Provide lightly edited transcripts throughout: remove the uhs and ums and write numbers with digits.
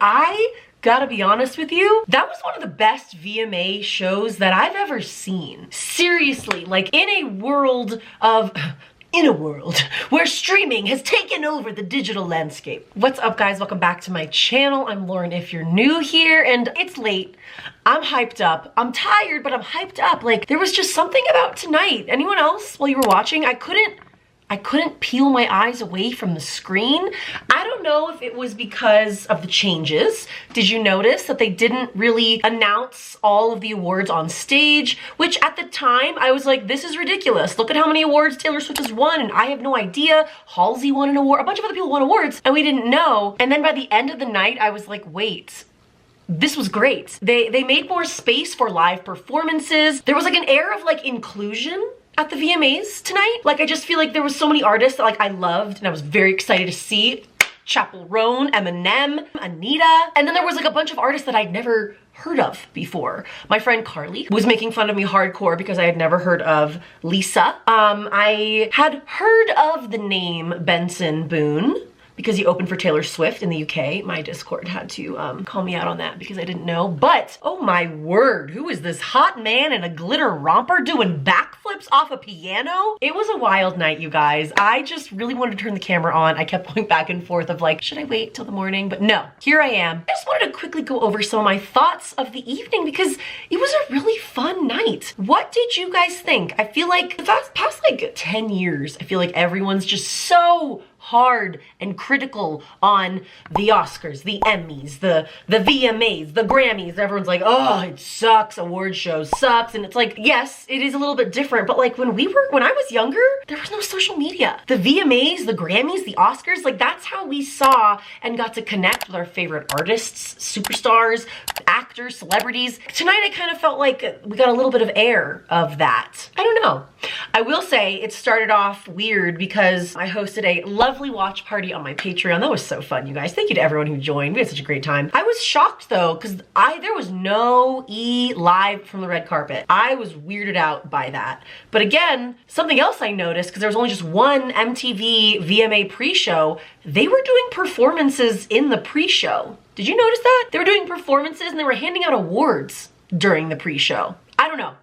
I gotta be honest with you, that was one of the best VMA shows that I've ever seen. Seriously, like in a world where streaming has taken over the digital landscape. What's up, guys? Welcome back to my channel. I'm Lauren if you're new here, and it's late. I'm hyped up. I'm tired, but I'm hyped up. Like, there was just something about tonight. Anyone else while you were watching? I couldn't peel my eyes away from the screen. I don't know if it was because of the changes. Did you notice that they didn't really announce all of the awards on stage? Which at the time, I was like, this is ridiculous. Look at how many awards Taylor Swift has won, and I have no idea. Halsey won an award. A bunch of other people won awards, and we didn't know. And then by the end of the night, I was like, wait. This was great. They made more space for live performances. There was like an air of like inclusion at the VMAs tonight. Like, I just feel like there was so many artists that like I loved and I was very excited to see. Chappell Roan, Eminem, Anita. And then there was like a bunch of artists that I'd never heard of before. My friend Carly was making fun of me hardcore because I had never heard of Lisa. I had heard of the name Benson Boone because he opened for Taylor Swift in the UK. My Discord had to call me out on that because I didn't know. But, oh my word, who is this hot man in a glitter romper doing backflips off a piano? It was a wild night, you guys. I just really wanted to turn the camera on. I kept going back and forth of like, should I wait till the morning? But no, here I am. I just wanted to quickly go over some of my thoughts of the evening because it was a really fun night. What did you guys think? I feel like the past like 10 years, I feel like everyone's just so hard and critical on the Oscars, the Emmys, the VMAs, the Grammys. Everyone's like, oh, it sucks, award show sucks. And it's like, yes, it is a little bit different, but like when I was younger, there was no social media. The VMAs, the Grammys, the Oscars, like that's how we saw and got to connect with our favorite artists, superstars, actors, celebrities. Tonight I kind of felt like we got a little bit of air of that. I don't know. I will say it started off weird because I hosted a lovely watch party on my Patreon. That was so fun, you guys. Thank you to everyone who joined. We had such a great time. I was shocked though, because there was no live from the red carpet. I was weirded out by that. But again, something else I noticed, because there was only just one MTV VMA pre-show, they were doing performances in the pre-show. Did you notice that? They were doing performances and they were handing out awards during the pre-show. I don't know.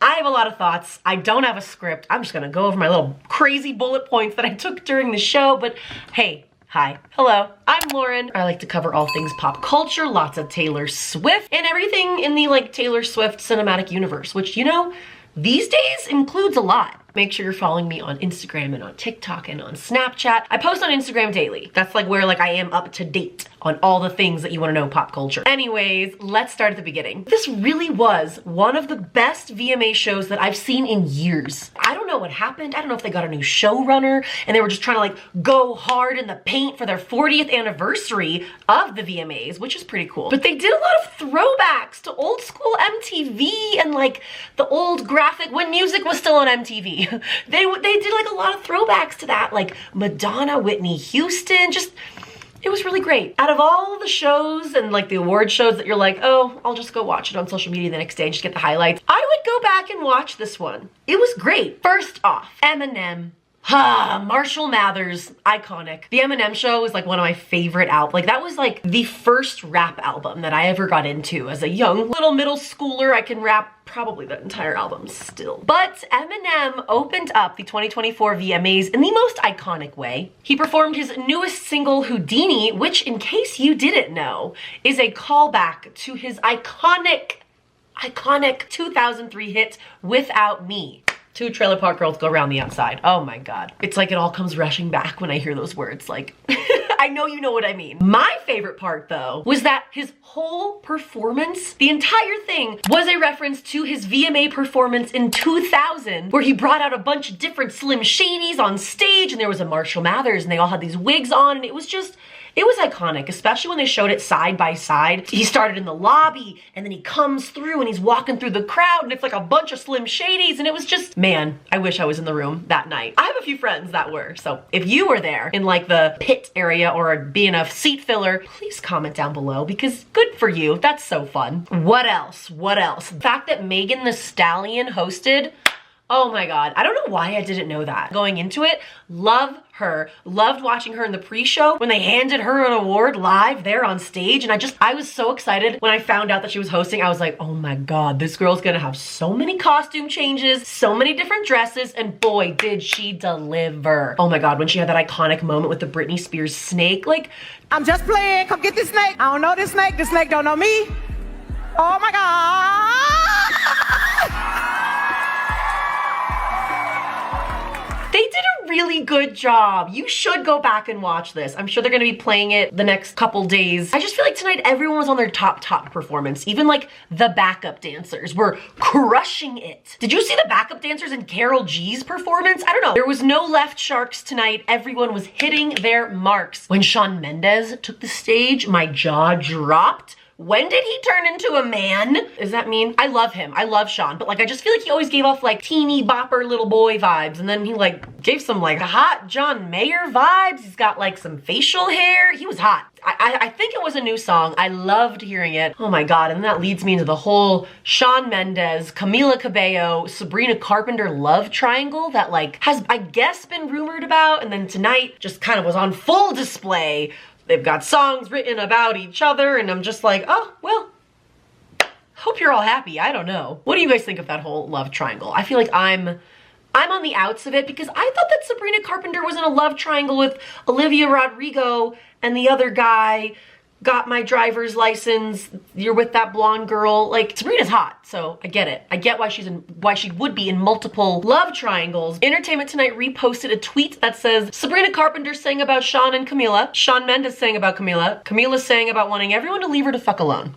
I have a lot of thoughts. I don't have a script. I'm just gonna go over my little crazy bullet points that I took during the show, but hey, hi, hello, I'm Lauren. I like to cover all things pop culture, lots of Taylor Swift, and everything in the like Taylor Swift cinematic universe, which, you know, these days includes a lot. Make sure you're following me on Instagram and on TikTok and on Snapchat. I post on Instagram daily. That's like where like I am up to date on all the things that you want to know pop culture. Anyways, let's start at the beginning. This really was one of the best VMA shows that I've seen in years. I don't know what happened. I don't know if they got a new showrunner and they were just trying to like go hard in the paint for their 40th anniversary of the VMAs, which is pretty cool. But they did a lot of throwbacks to old school MTV and like the old graphic when music was still on MTV. They did like a lot of throwbacks to that, like Madonna, Whitney Houston, it was really great. Out of all the shows and like the award shows that you're like, oh, I'll just go watch it on social media the next day and just get the highlights, I would go back and watch this one. It was great. First off, Eminem. Marshall Mathers, iconic. The Eminem Show was like one of my favorite albums. Like that was like the first rap album that I ever got into as a young little middle schooler. I can rap probably the entire album still. But Eminem opened up the 2024 VMAs in the most iconic way. He performed his newest single, Houdini, which, in case you didn't know, is a callback to his iconic 2003 hit, Without Me. Two Trailer Park Girls go around the outside. Oh my God. It's like it all comes rushing back when I hear those words. Like, I know you know what I mean. My favorite part though, was that his whole performance, the entire thing, was a reference to his VMA performance in 2000, where he brought out a bunch of different Slim Shadys on stage, and there was a Marshall Mathers, and they all had these wigs on, and it was iconic, especially when they showed it side by side. He started in the lobby, and then he comes through, and he's walking through the crowd, and it's like a bunch of Slim Shadys, and it was just, man, I wish I was in the room that night. I have a few friends that were, so if you were there in like the pit area or being a seat filler, please comment down below, because good for you. That's so fun. What else? What else? The fact that Megan Thee Stallion hosted, Oh my God. I don't know why I didn't know that. Going into it, love her. Loved watching her in the pre-show when they handed her an award live there on stage. And I was so excited when I found out that she was hosting. I was like, oh my God, this girl's gonna have so many costume changes, so many different dresses, and boy, did she deliver. Oh my God, when she had that iconic moment with the Britney Spears snake, like, I'm just playing, come get this snake. I don't know this snake don't know me. Oh my God. they did a really good job. You should go back and watch this. I'm sure they're gonna be playing it the next couple days. I just feel like tonight everyone was on their top performance. Even like the backup dancers were crushing it. Did you see the backup dancers in Karol G's performance? I don't know. There was no left sharks tonight. Everyone was hitting their marks. When Shawn Mendes took the stage, my jaw dropped. When did he turn into a man? Does that mean? I love him. I love Shawn, but like I just feel like he always gave off like teeny bopper little boy vibes, and then he like gave some like hot John Mayer vibes. He's got like some facial hair. He was hot. I think it was a new song. I loved hearing it. Oh my God, and that leads me into the whole Shawn Mendes, Camila Cabello, Sabrina Carpenter love triangle that like has, I guess, been rumored about, and then tonight just kind of was on full display. They've got songs written about each other, and I'm just like, oh, well, hope you're all happy. I don't know. What do you guys think of that whole love triangle? I feel like I'm on the outs of it because I thought that Sabrina Carpenter was in a love triangle with Olivia Rodrigo, and the other guy got my driver's license. You're with that blonde girl. Like, Sabrina's hot, so I get it. I get why she would be in multiple love triangles. Entertainment Tonight reposted a tweet that says, Sabrina Carpenter sang about Shawn and Camila. Shawn Mendes sang about Camila. Camila sang about wanting everyone to leave her to fuck alone.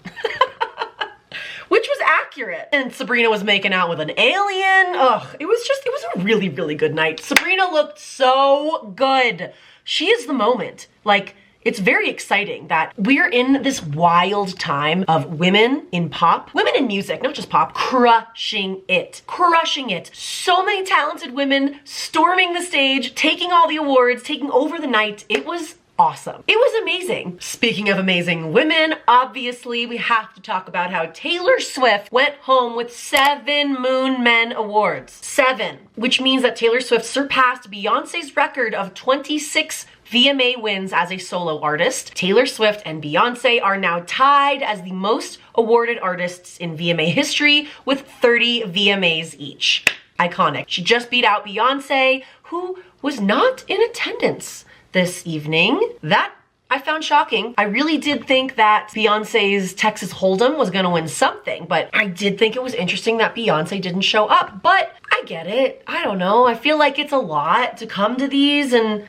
Which was accurate. And Sabrina was making out with an alien. Ugh, it was a really, really good night. Sabrina looked so good. She is the moment. Like, it's very exciting that we're in this wild time of women in pop, women in music, not just pop, crushing it, crushing it. So many talented women storming the stage, taking all the awards, taking over the night. It was awesome. It was amazing. Speaking of amazing women, obviously we have to talk about how Taylor Swift went home with 7 Moon Men awards. 7, which means that Taylor Swift surpassed Beyonce's record of 26 VMA wins as a solo artist. Taylor Swift and Beyonce are now tied as the most awarded artists in VMA history with 30 VMAs each. Iconic. She just beat out Beyonce, who was not in attendance this evening. That I found shocking. I really did think that Beyonce's Texas Hold'em was gonna win something, but I did think it was interesting that Beyonce didn't show up. But I get it. I don't know. I feel like it's a lot to come to these, and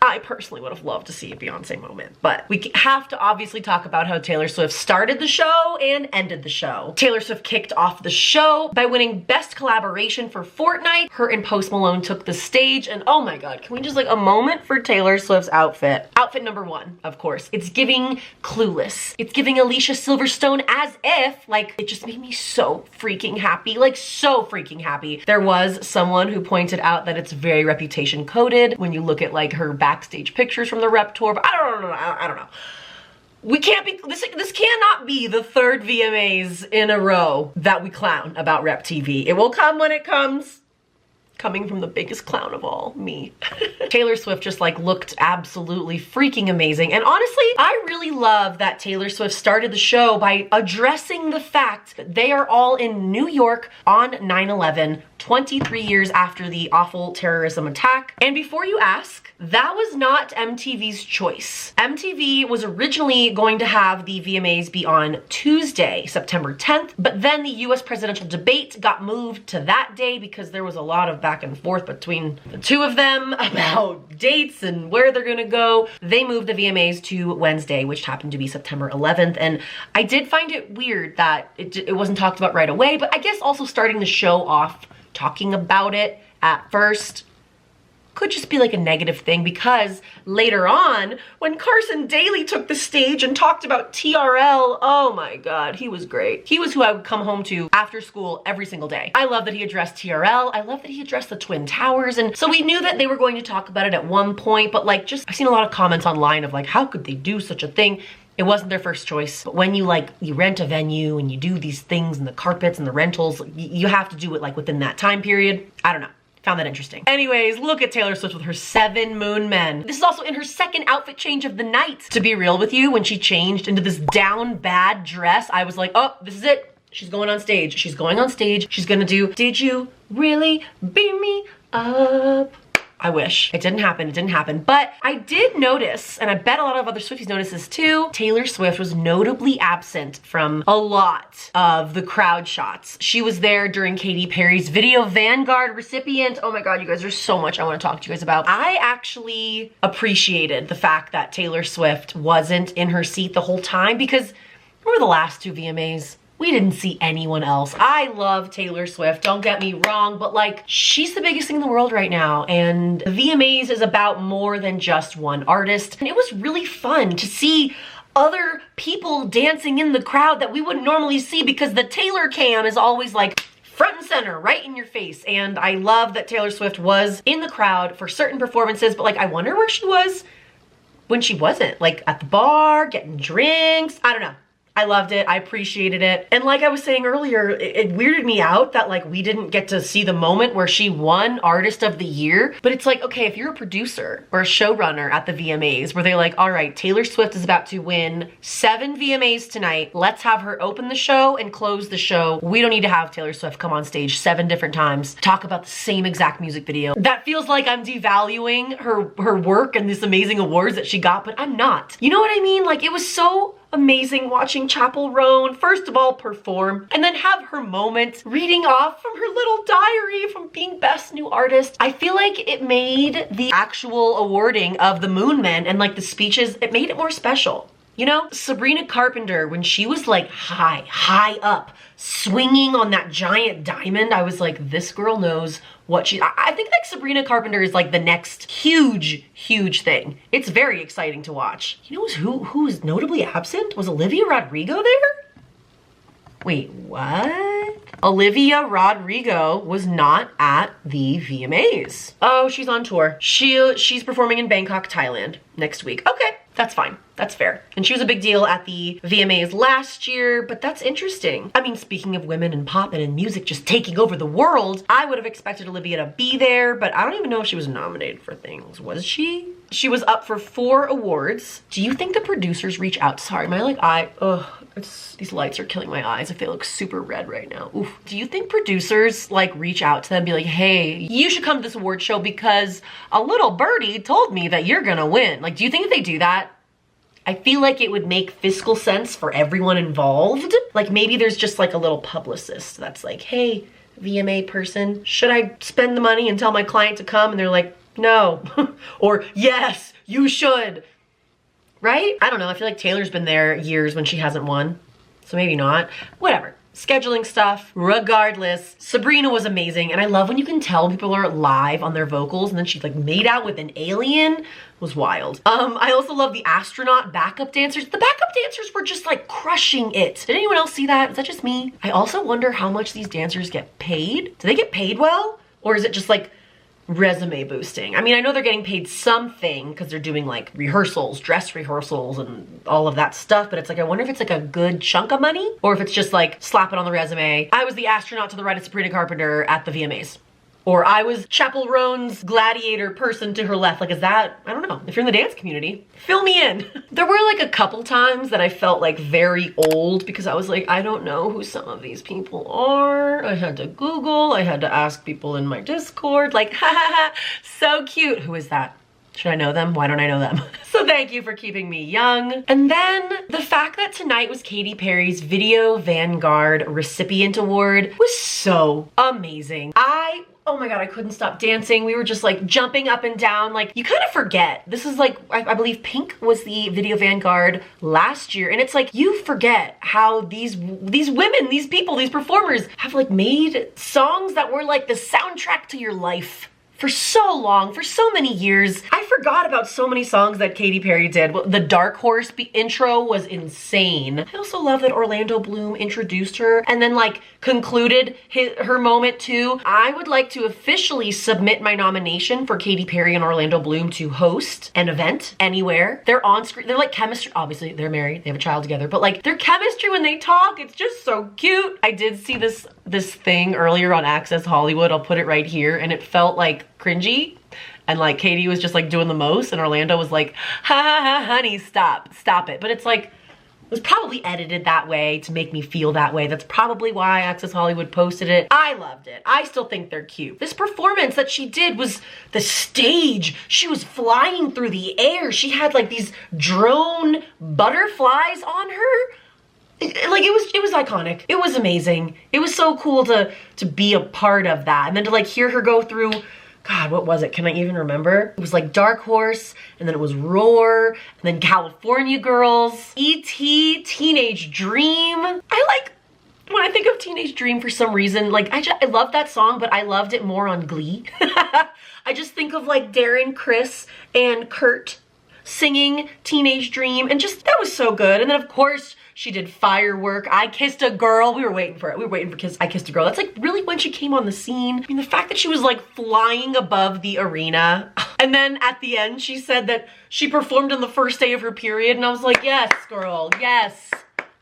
I personally would have loved to see a Beyonce moment, but we have to obviously talk about how Taylor Swift started the show and ended the show. Taylor Swift kicked off the show by winning Best Collaboration for Fortnite. Her and Post Malone took the stage, and oh my God, can we just like a moment for Taylor Swift's outfit? Outfit number 1, of course. It's giving Clueless. It's giving Alicia Silverstone, as if, like, it just made me so freaking happy, like so freaking happy. There was someone who pointed out that it's very reputation coded when you look at like her backstage pictures from the rep tour, but I don't know. We can't be, this cannot be the 3rd VMAs in a row that we clown about Rep TV. It will come when it comes. Coming from the biggest clown of all, me. Taylor Swift just like looked absolutely freaking amazing. And honestly, I really love that Taylor Swift started the show by addressing the fact that they are all in New York on 9/11, 23 years after the awful terrorism attack. And before you ask, that was not MTV's choice. MTV was originally going to have the VMAs be on Tuesday, September 10th, but then the US presidential debate got moved to that day because there was a lot of back and forth between the two of them about dates and where they're gonna go. They moved the VMAs to Wednesday, which happened to be September 11th, and I did find it weird that it wasn't talked about right away, but I guess also starting the show off talking about it at first could just be like a negative thing, because later on, when Carson Daly took the stage and talked about TRL, oh my God, he was great. He was who I would come home to after school every single day. I love that he addressed TRL. I love that he addressed the Twin Towers. And so we knew that they were going to talk about it at one point, but like I've seen a lot of comments online of like, how could they do such a thing? It wasn't their first choice. But when you rent a venue and you do these things and the carpets and the rentals, you have to do it like within that time period. I don't know. Found that interesting. Anyways, look at Taylor Swift with her 7 moon men. This is also in her second outfit change of the night. To be real with you, when she changed into this down bad dress, I was like, oh, this is it. She's going on stage. She's going on stage. She's gonna do, did you really beam me up? I wish. It didn't happen, it didn't happen. But I did notice, and I bet a lot of other Swifties noticed this too, Taylor Swift was notably absent from a lot of the crowd shots. She was there during Katy Perry's video Vanguard recipient. Oh my God, you guys, there's so much I want to talk to you guys about. I actually appreciated the fact that Taylor Swift wasn't in her seat the whole time, because remember the last 2 VMAs? We didn't see anyone else. I love Taylor Swift, don't get me wrong, but like, she's the biggest thing in the world right now, and the VMAs is about more than just one artist. And it was really fun to see other people dancing in the crowd that we wouldn't normally see, because the Taylor cam is always like front and center, right in your face. And I love that Taylor Swift was in the crowd for certain performances, but like, I wonder where she was when she wasn't, like at the bar, getting drinks, I don't know. I loved it, I appreciated it. And like I was saying earlier, it weirded me out that like we didn't get to see the moment where she won Artist of the Year. But it's like, okay, if you're a producer or a showrunner at the VMAs where they're like, all right, Taylor Swift is about to win 7 VMAs tonight. Let's have her open the show and close the show. We don't need to have Taylor Swift come on stage 7 different times, talk about the same exact music video. That feels like I'm devaluing her work and these amazing awards that she got, but I'm not. You know what I mean? Like, it was so amazing watching Chappell Roan, first of all, perform, and then have her moment reading off from her little diary from being Best New Artist. I feel like it made the actual awarding of the Moon Men and like the speeches, it made it more special. You know, Sabrina Carpenter, when she was like high up, swinging on that giant diamond, I was like, this girl knows what I think like Sabrina Carpenter is like the next huge thing. It's very exciting to watch. You know who was notably absent? Was Olivia Rodrigo there? Wait, what? Olivia Rodrigo was not at the VMAs. Oh, she's on tour. She's performing in Bangkok, Thailand next week. Okay, that's fine. That's fair. And she was a big deal at the VMAs last year, but that's interesting. I mean, speaking of women and pop and in music just taking over the world, I would have expected Olivia to be there, but I don't even know if she was nominated for things. Was she? She was up for 4 awards. Do you think the producers reach out? Sorry, these lights are killing my eyes. I feel like super red right now. Oof. Do you think producers like reach out to them and be like, hey, you should come to this award show because a little birdie told me that you're gonna win? Like, do you think if they do that, I feel like it would make fiscal sense for everyone involved? Like maybe there's just like a little publicist that's like, hey, VMA person, should I spend the money and tell my client to come? And they're like, no. Or yes, you should. Right? I don't know. I feel like Taylor's been there years when she hasn't won. So maybe not. Whatever. Scheduling stuff. Regardless, Sabrina was amazing. And I love when you can tell people are live on their vocals and then she like made out with an alien. It was wild. I also love the astronaut backup dancers. The backup dancers were just like crushing it. Did anyone else see that? Is that just me? I also wonder how much these dancers get paid. Do they get paid well? Or is it just like resume boosting? I mean, I know they're getting paid something because they're doing like rehearsals, dress rehearsals and all of that stuff, but it's like, I wonder if it's like a good chunk of money or if it's just like slap it on the resume. I was the astronaut to the right of Sabrina Carpenter at the VMAs. Or I was Chappell Roan's gladiator person to her left. Like, is that, I don't know. If you're in the dance community, fill me in. There were like a couple times that I felt like very old because I was like, I don't know who some of these people are. I had to Google, I had to ask people in my Discord, like, ha ha ha, so cute. Who is that? Should I know them? Why don't I know them? So thank you for keeping me young. And then the fact that tonight was Katy Perry's Video Vanguard Recipient Award was so amazing. Oh my God, I couldn't stop dancing. We were just like jumping up and down. Like, you kind of forget. This is like, I believe Pink was the Video Vanguard last year. And it's like, you forget how these women, these people, these performers have like made songs that were like the soundtrack to your life for so long, for so many years. I forgot about so many songs that Katy Perry did. The Dark Horse intro was insane. I also love that Orlando Bloom introduced her and then like concluded her moment too. I would like to officially submit my nomination for Katy Perry and Orlando Bloom to host an event anywhere. They're on screen, they're like chemistry. Obviously they're married, they have a child together, but like their chemistry when they talk, it's just so cute. I did see this thing earlier on Access Hollywood, I'll put it right here, and it felt like cringy. And like Katy was just like doing the most and Orlando was like, ha ha ha, honey, stop it. But it's like, it was probably edited that way to make me feel that way. That's probably why Access Hollywood posted it. I loved it. I still think they're cute. This performance that she did was the stage. She was flying through the air. She had like these drone butterflies on her. Like it was iconic. It was amazing. It was so cool to be a part of that. And then to like hear her go through, God, what was it? Can I even remember? It was like Dark Horse, and then it was Roar, and then California Girls, E.T., Teenage Dream. I like, when I think of Teenage Dream for some reason, like I love that song, but I loved it more on Glee. I just think of like Darren, Chris, and Kurt singing Teenage Dream, and just, that was so good. And then of course, she did Firework, I Kissed a Girl. We were waiting for it. We were waiting for I Kissed a Girl. That's like really when she came on the scene. I mean, the fact that she was like flying above the arena. And then at the end, she said that she performed on the first day of her period. And I was like, yes, girl, yes.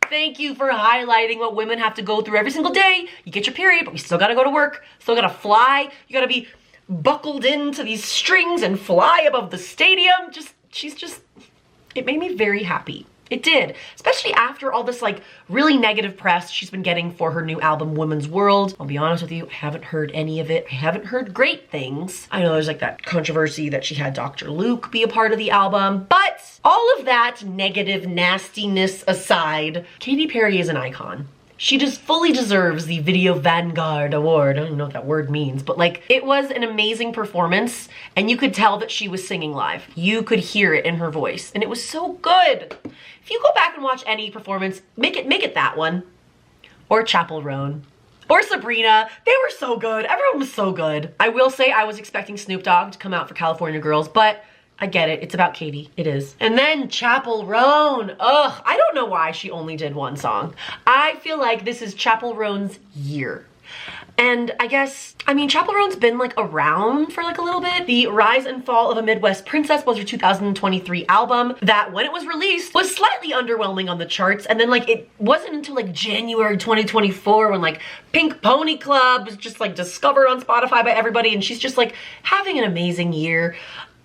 Thank you for highlighting what women have to go through every single day. You get your period, but we still gotta go to work. Still gotta fly. You gotta be buckled into these strings and fly above the stadium. She's just, it made me very happy. It did, especially after all this like really negative press she's been getting for her new album, Women's World. I'll be honest with you, I haven't heard any of it. I haven't heard great things. I know there's like that controversy that she had Dr. Luke be a part of the album, but all of that negative nastiness aside, Katy Perry is an icon. She just fully deserves the Video Vanguard Award. I don't even know what that word means, but like it was an amazing performance and you could tell that she was singing live. You could hear it in her voice and it was so good. If you go back and watch any performance, make it that one. Or Chappell Roan. Or Sabrina. They were so good. Everyone was so good. I will say I was expecting Snoop Dogg to come out for California Girls, but I get it. It's about Katy. It is. And then Chappell Roan. Ugh, I don't know why she only did one song. I feel like this is Chappell Roan's year. And I guess, I mean, Chappell Roan's been like around for like a little bit. The Rise and Fall of a Midwest Princess was her 2023 album that when it was released was slightly underwhelming on the charts. And then like it wasn't until like January 2024 when like Pink Pony Club was just like discovered on Spotify by everybody. And she's just like having an amazing year.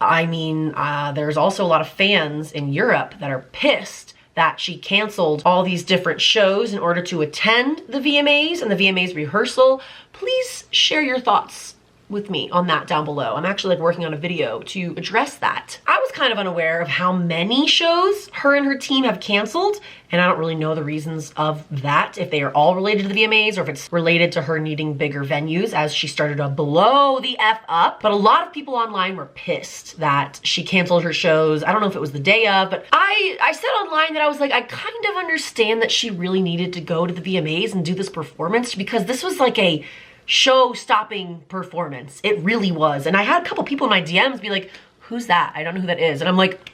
I mean, there's also a lot of fans in Europe that are pissed that she canceled all these different shows in order to attend the VMAs and the VMAs rehearsal. Please share your thoughts with me on that down below. I'm actually like working on a video to address that. I was kind of unaware of how many shows her and her team have canceled, and I don't really know the reasons of that, if they are all related to the VMAs or if it's related to her needing bigger venues as she started to blow the F up. But a lot of people online were pissed that she canceled her shows. I don't know if it was the day of, but I said online that I was like, I kind of understand that she really needed to go to the VMAs and do this performance because this was like a show-stopping performance. It really was. And I had a couple people in my DMs be like, who's that? I don't know who that is. And I'm like,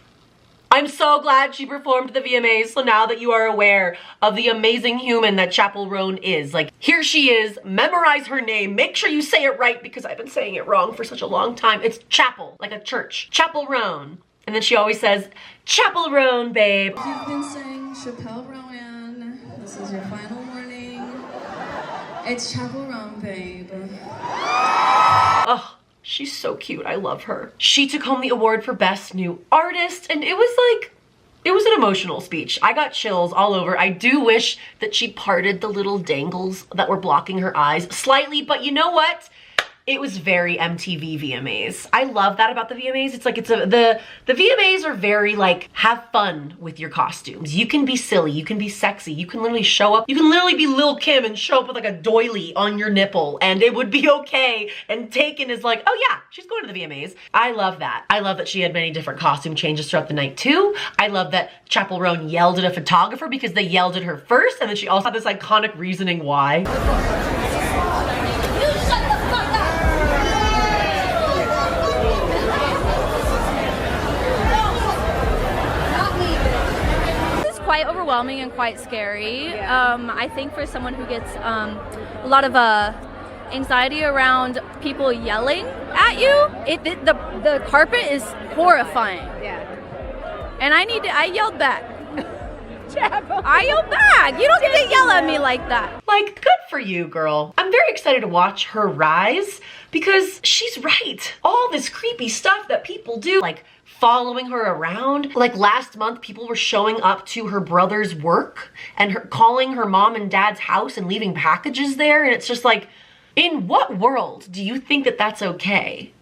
I'm so glad she performed the VMAs, so now that you are aware of the amazing human that Chappell Roan is. Like, here she is, memorize her name, make sure you say it right because I've been saying it wrong for such a long time. It's Chappell, like a church. Chappell Roan. And then she always says, Chappell Roan, babe. You've been saying Chappell Roan. This is your final warning. It's Chappell Roan, babe. Oh, she's so cute. I love her. She took home the award for Best New Artist, and it was like, it was an emotional speech. I got chills all over. I do wish that she parted the little dangles that were blocking her eyes slightly, but you know what? It was very MTV VMAs. I love that about the VMAs. It's like, the VMAs are very like, have fun with your costumes. You can be silly, you can be sexy, you can literally show up. You can literally be Lil' Kim and show up with like a doily on your nipple and it would be okay. And Taken is like, oh yeah, she's going to the VMAs. I love that. I love that she had many different costume changes throughout the night too. I love that Chappell Roan yelled at a photographer because they yelled at her first, and then she also had this iconic reasoning why. quite overwhelming and quite scary. I think for someone who gets a lot of anxiety around people yelling at you, the carpet is horrifying. Yeah. And I yelled back. I yelled back. You don't get to yell at me like that. Like, good for you, girl. I'm very excited to watch her rise because she's right. All this creepy stuff that people do, like following her around. Like last month, people were showing up to her brother's work and calling her mom and dad's house and leaving packages there. And it's just like, in what world do you think that that's okay?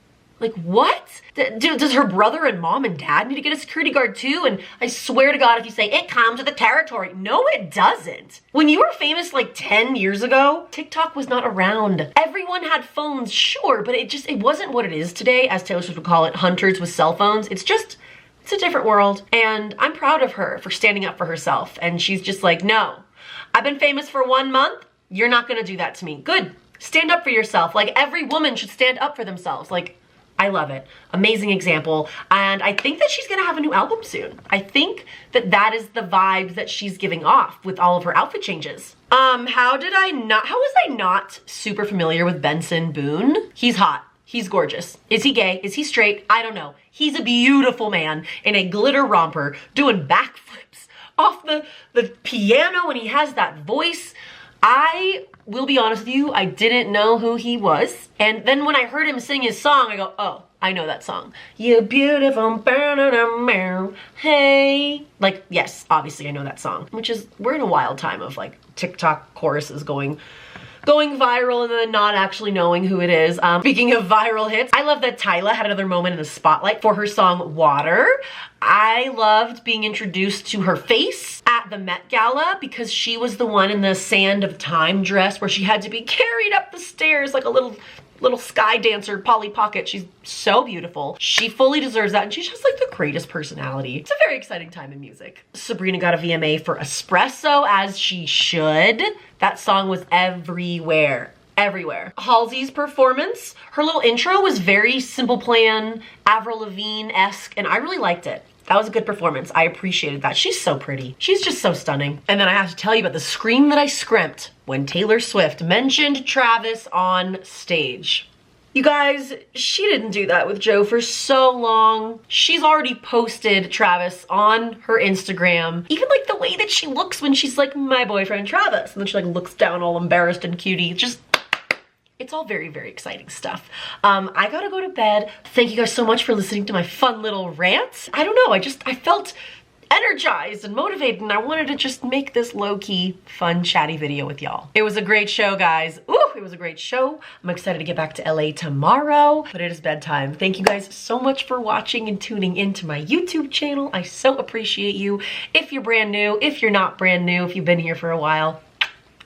Like, what? Does her brother and mom and dad need to get a security guard too? And I swear to God, if you say, it comes with the territory. No, it doesn't. When you were famous like 10 years ago, TikTok was not around. Everyone had phones, sure, but it wasn't what it is today, as Taylor Swift would call it, hunters with cell phones. It's a different world. And I'm proud of her for standing up for herself. And she's just like, no, I've been famous for 1 month. You're not gonna do that to me. Good. Stand up for yourself. Like, every woman should stand up for themselves. Like, I love it. Amazing example. And I think that she's gonna have a new album soon. I think that is the vibes that she's giving off with all of her outfit changes. How was I not super familiar with Benson Boone? He's hot. He's gorgeous. Is he gay? Is he straight? I don't know. He's a beautiful man in a glitter romper doing backflips off the piano, and he has that voice. I will be honest with you, I didn't know who he was. And then when I heard him sing his song, I go, oh, I know that song. You beautiful, hey. Like, yes, obviously I know that song. Which is, we're in a wild time of like TikTok choruses going viral and then not actually knowing who it is. Speaking of viral hits, I love that Tyla had another moment in the spotlight for her song Water. I loved being introduced to her face at the Met Gala because she was the one in the Sand of Time dress where she had to be carried up the stairs like a little sky dancer, Polly Pocket. She's so beautiful. She fully deserves that, and she's just like the greatest personality. It's a very exciting time in music. Sabrina got a VMA for Espresso, as she should. That song was everywhere. Everywhere. Halsey's performance, her little intro was very Simple Plan, Avril Lavigne-esque, and I really liked it. That was a good performance. I appreciated that. She's so pretty. She's just so stunning. And then I have to tell you about the scream that I scrimped when Taylor Swift mentioned Travis on stage. You guys, she didn't do that with Joe for so long. She's already posted Travis on her Instagram. Even like the way that she looks when she's like, my boyfriend Travis. And then she like looks down all embarrassed and cutie. Just, it's all very, very exciting stuff. I gotta go to bed. Thank you guys so much for listening to my fun little rants. I don't know, I felt energized and motivated, and I wanted to just make this low-key, fun, chatty video with y'all. It was a great show, guys. Ooh, it was a great show. I'm excited to get back to LA tomorrow, but it is bedtime. Thank you guys so much for watching and tuning into my YouTube channel. I so appreciate you. If you're brand new, if you're not brand new, if you've been here for a while,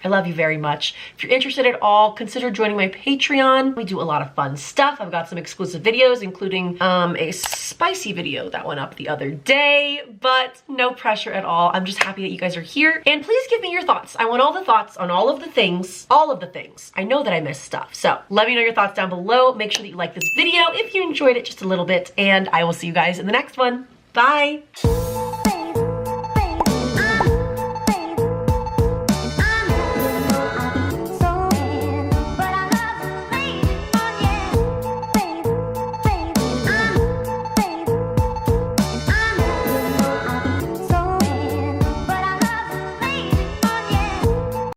I love you very much. If you're interested at all, consider joining my Patreon. We do a lot of fun stuff. I've got some exclusive videos, including a spicy video that went up the other day, but no pressure at all. I'm just happy that you guys are here. And please give me your thoughts. I want all the thoughts on all of the things. All of the things. I know that I missed stuff. So let me know your thoughts down below. Make sure that you like this video if you enjoyed it just a little bit, and I will see you guys in the next one. Bye.